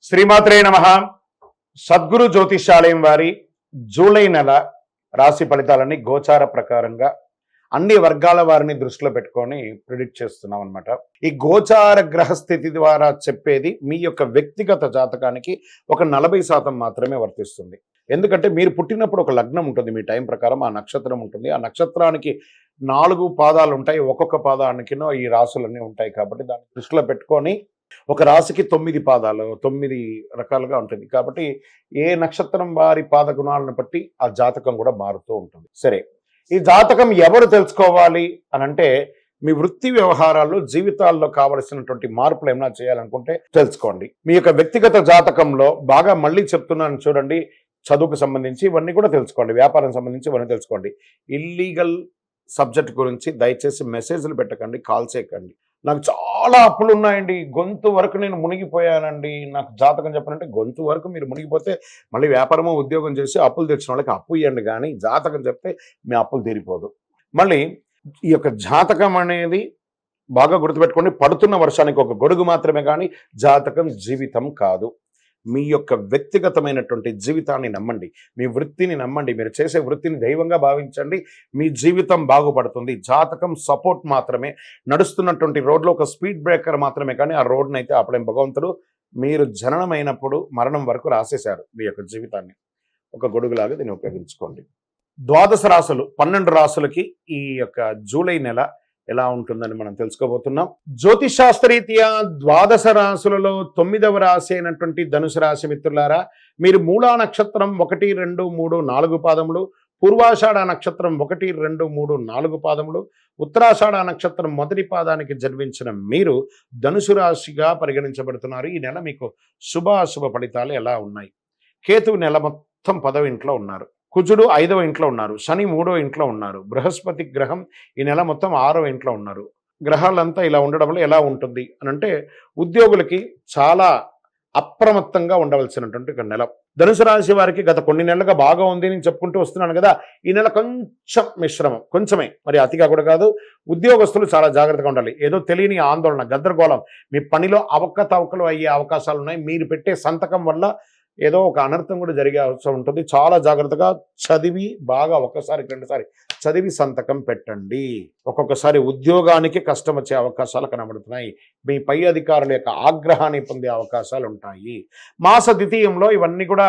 శ్రీమాత్రే నమః. సద్గురు జ్యోతిషాలయం వారి జూలై నెల రాశి ఫలితాలని గోచార ప్రకారంగా అన్ని వర్గాల వారిని దృష్టిలో పెట్టుకొని ప్రిడిక్ట్ చేస్తున్నాం అనమాట. ఈ గోచార గ్రహస్థితి ద్వారా చెప్పేది మీ యొక్క వ్యక్తిగత జాతకానికి ఒక 40% మాత్రమే వర్తిస్తుంది. ఎందుకంటే మీరు పుట్టినప్పుడు ఒక లగ్నం ఉంటుంది, మీ టైం ప్రకారం ఆ నక్షత్రం ఉంటుంది. ఆ నక్షత్రానికి 4 పాదాలు ఉంటాయి, ఒక్కొక్క పాదానికినో ఈ రాసులన్నీ ఉంటాయి. కాబట్టి దాన్ని దృష్టిలో పెట్టుకొని ఒక రాశికి 9 పాదాలు, 9 రకాలుగా ఉంటుంది. కాబట్టి ఏ నక్షత్రం వారి పాద గుణాలను బట్టి ఆ జాతకం కూడా మారుతూ ఉంటుంది. సరే, ఈ జాతకం ఎవరు తెలుసుకోవాలి అని అంటే, మీ వృత్తి వ్యవహారాల్లో జీవితాల్లో కావలసినటువంటి మార్పులు ఏమైనా చేయాలనుకుంటే తెలుసుకోండి. మీ యొక్క వ్యక్తిగత జాతకంలో బాగా మళ్ళీ చెప్తున్నాను చూడండి, చదువుకు సంబంధించి ఇవన్నీ కూడా తెలుసుకోండి, వ్యాపారం సంబంధించి ఇవన్నీ తెలుసుకోండి. ఇల్లీగల్ సబ్జెక్ట్ గురించి దయచేసి మెసేజ్లు పెట్టకండి, కాల్ చేయకండి. నాకు చాలా అప్పులు ఉన్నాయండి, గొంతు వరకు నేను మునిగిపోయానండి, నాకు జాతకం చెప్పనంటే గొంతు వరకు మీరు మునిగిపోతే మళ్ళీ వ్యాపారమో ఉద్యోగం చేసి అప్పులు తెచ్చిన వాళ్ళకి అప్పు ఇవ్వండి, కానీ జాతకం చెప్తే మీ అప్పులు తీరిపోదు. మళ్ళీ ఈ యొక్క జాతకం అనేది బాగా గుర్తుపెట్టుకోండి, పడుతున్న వర్షానికి ఒక గొడుగు మాత్రమే, కానీ జాతకం జీవితం కాదు. మీ యొక్క వ్యక్తిగతమైనటువంటి జీవితాన్ని నమ్మండి, మీ వృత్తిని నమ్మండి, మీరు చేసే వృత్తిని దైవంగా భావించండి, మీ జీవితం బాగుపడుతుంది. జాతకం సపోర్ట్ మాత్రమే, నడుస్తున్నటువంటి రోడ్లో ఒక స్పీడ్ బ్రేకర్ మాత్రమే, కానీ ఆ రోడ్ని అయితే అప్పుడేం భగవంతుడు మీరు జననమైనప్పుడు మరణం వరకు రాసేశారు. మీ యొక్క జీవితాన్ని ఒక గొడుగులాగా దీన్ని ఉపయోగించుకోండి. 12 రాసులు, 12 రాసులకి ఈ యొక్క జూలై నెల ఎలా ఉంటుందని మనం తెలుసుకోబోతున్నాం. జ్యోతిషాస్త్రరీత్యా 12 రాశులలో 9వ రాశి అయినటువంటి ధనుసు రాశి మిత్రులారా, మీరు మూలా నక్షత్రం 1, 2, 3, 4 పాదములు, పూర్వాషాఢ నక్షత్రం 1, 2, 3, 4 పాదములు, ఉత్తరాషాఢ నక్షత్రం మొదటి పాదానికి జన్మించిన మీరు ధనుసు రాశిగా పరిగణించబడుతున్నారు. ఈ నెల మీకు శుభాశుభ ఫలితాలు ఎలా ఉన్నాయి? కేతువు నెల మొత్తం 10వ ఇంట్లో ఉన్నారు, కుజుడు 5వ ఇంట్లో ఉన్నారు, శని 3వ ఇంట్లో ఉన్నారు, బృహస్పతి గ్రహం ఈ నెల మొత్తం 6వ ఇంట్లో ఉన్నారు. గ్రహాలంతా ఇలా ఉండడం వల్ల ఎలా ఉంటుంది అని అంటే, ఉద్యోగులకి చాలా అప్రమత్తంగా ఉండవలసినటువంటి ఒక నెల. ధనుసు రాశి వారికి గత కొన్ని నెలలుగా బాగా ఉంది నేను చెప్పుకుంటూ వస్తున్నాను కదా, ఈ నెల కొంచెం మిశ్రమం, కొంచెమే, మరి అతిగా కూడా కాదు. ఉద్యోగస్తులు చాలా జాగ్రత్తగా ఉండాలి. ఏదో తెలియని ఆందోళన, గందరగోళం, మీ పనిలో అవకతవకలు అయ్యే అవకాశాలు ఉన్నాయి. మీరు పెట్టే సంతకం వల్ల ఏదో ఒక అనర్థం కూడా జరిగే అవసరం ఉంటుంది. చాలా జాగ్రత్తగా చదివి, బాగా ఒకసారికి 2 సారి చదివి సంతకం పెట్టండి. ఒక్కొక్కసారి ఉద్యోగానికి కష్టం వచ్చే అవకాశాలు కనబడుతున్నాయి. మీ పై అధికారుల యొక్క ఆగ్రహాన్ని పొందే అవకాశాలు ఉంటాయి. మాస ద్వితీయంలో ఇవన్నీ కూడా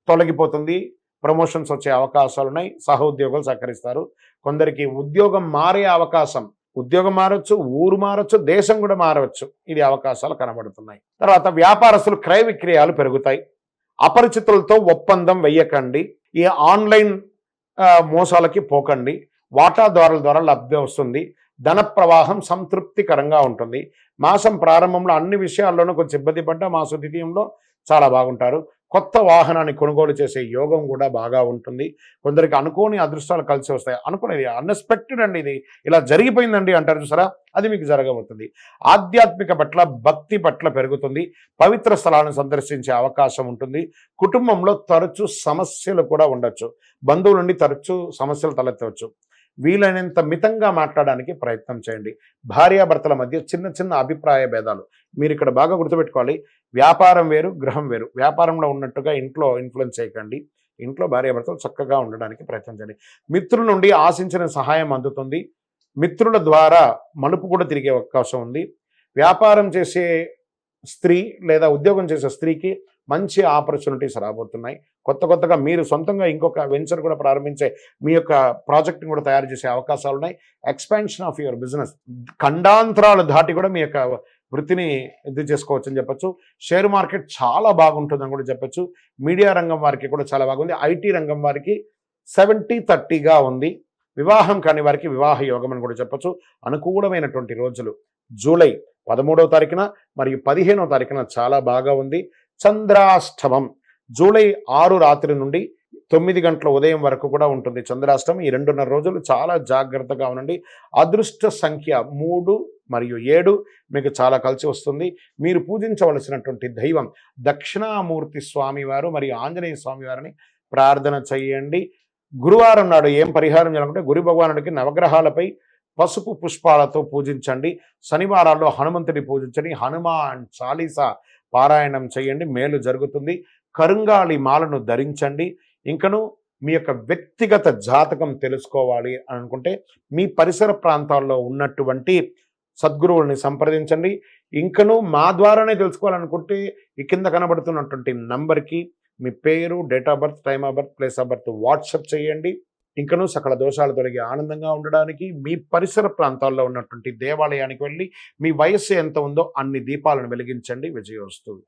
తొలగిపోతుంది. ప్రమోషన్స్ వచ్చే అవకాశాలు ఉన్నాయి. సహోద్యోగులు సహకరిస్తారు. కొందరికి ఉద్యోగం మారే అవకాశం, ఉద్యోగం మారచ్చు, ఊరు మారచ్చు, దేశం కూడా మారవచ్చు. ఇది అవకాశాలు కనబడుతున్నాయి. తర్వాత వ్యాపారస్తులు క్రయ విక్రయాలు పెరుగుతాయి. అపరిచితులతో ఒప్పందం వెయ్యకండి. ఈ ఆన్లైన్ మోసాలకి పోకండి. వాటాదారుల ద్వారా లబ్ధి వస్తుంది. ధన ప్రవాహం సంతృప్తికరంగా ఉంటుంది. మాసం ప్రారంభంలో అన్ని విషయాల్లోనూ కొంచెం ఇబ్బంది పడ్డా మాస ద్వితీయంలో చాలా బాగుంటారు. కొత్త వాహనాన్ని కొనుగోలు చేసే యోగం కూడా బాగా ఉంటుంది. కొందరికి అనుకోని అదృష్టాలు కలిసి వస్తాయి. అనుకునేది అన్ఎక్స్పెక్టెడ్ అండి, ఇది ఇలా జరిగిపోయిందండి అంటారు చూసారా, అది మీకు జరగబోతుంది. ఆధ్యాత్మిక పట్ల, భక్తి పట్ల పెరుగుతుంది. పవిత్ర స్థలాలను సందర్శించే అవకాశం ఉంటుంది. కుటుంబంలో తరచూ సమస్యలు కూడా ఉండొచ్చు. బంధువుల నుండి తరచూ సమస్యలు తలెత్తవచ్చు. వీలైనంత మితంగా మాట్లాడడానికి ప్రయత్నం చేయండి. భార్యాభర్తల మధ్య చిన్న చిన్న అభిప్రాయ భేదాలు, మీరు ఇక్కడ బాగా గుర్తుపెట్టుకోవాలి. వ్యాపారం వేరు, గృహం వేరు. వ్యాపారంలో ఉన్నట్టుగా ఇంట్లో ఇన్ఫ్లుయెన్స్ చేయకండి. ఇంట్లో భార్యాభర్తలు చక్కగా ఉండడానికి ప్రయత్నం చేయండి. మిత్రుల నుండి ఆశించిన సహాయం అందుతుంది. మిత్రుల ద్వారా మలుపు కూడా తిరిగే అవకాశం ఉంది. వ్యాపారం చేసే స్త్రీ లేదా ఉద్యోగం చేసే స్త్రీకి మంచి ఆపర్చునిటీస్ రాబోతున్నాయి. కొత్తగా మీరు సొంతంగా ఇంకొక వెంచర్ కూడా ప్రారంభించే, మీ యొక్క ప్రాజెక్ట్ని కూడా తయారు చేసే అవకాశాలు ఉన్నాయి. ఎక్స్పాన్షన్ ఆఫ్ యువర్ బిజినెస్, ఖండాంతరాలు దాటి కూడా మీ యొక్క వృత్తిని ఇది చేసుకోవచ్చు అని చెప్పచ్చు. షేర్ మార్కెట్ చాలా బాగుంటుందని కూడా చెప్పచ్చు. మీడియా రంగం వారికి కూడా చాలా బాగుంది. ఐటీ రంగం వారికి 70-30గా ఉంది. వివాహం కాని వారికి వివాహ యోగం అని కూడా చెప్పచ్చు. అనుకూలమైనటువంటి రోజులు జూలై 13వ తారీఖున మరియు 15వ తారీఖున చాలా బాగా ఉంది. చంద్రాష్టమం జూలై 6 రాత్రి నుండి 9 గంటల ఉదయం వరకు కూడా ఉంటుంది చంద్రాష్టమం. ఈ 2.5 రోజులు చాలా జాగ్రత్తగా ఉండండి. అదృష్ట సంఖ్య 3 మరియు 7 మీకు చాలా కలిసి వస్తుంది. మీరు పూజించవలసినటువంటి దైవం దక్షిణామూర్తి స్వామివారు మరియు ఆంజనేయ స్వామివారిని ప్రార్థన చేయండి. గురువారం నాడు ఏం పరిహారం చేయాలంటే, గురు భగవానుడికి నవగ్రహాలపై పసుపు పుష్పాలతో పూజించండి. శనివారాల్లో హనుమంతుడి పూజించండి. హనుమాన్ చాలీసా పారాయణం చేయండి, మేలు జరుగుతుంది. కరుంగాళి మాలను ధరించండి. ఇంకను మీ యొక్క వ్యక్తిగత జాతకం తెలుసుకోవాలి అని అనుకుంటే మీ పరిసర ప్రాంతాల్లో ఉన్నటువంటి సద్గురువుల్ని సంప్రదించండి. ఇంకను మా ద్వారానే తెలుసుకోవాలనుకుంటే ఈ కింద కనబడుతున్నటువంటి నంబర్కి మీ పేరు, date of birth, time of birth, place of birth WhatsApp చేయండి. ఇంకను సకల దోషాలు తొలగి ఆనందంగా ఉండడానికి మీ పరిసర ప్రాంతాల్లో ఉన్నటువంటి దేవాలయానికి వెళ్ళి మీ వయస్సు ఎంత ఉందో అన్ని దీపాలను వెలిగించండి. విజయోస్తు.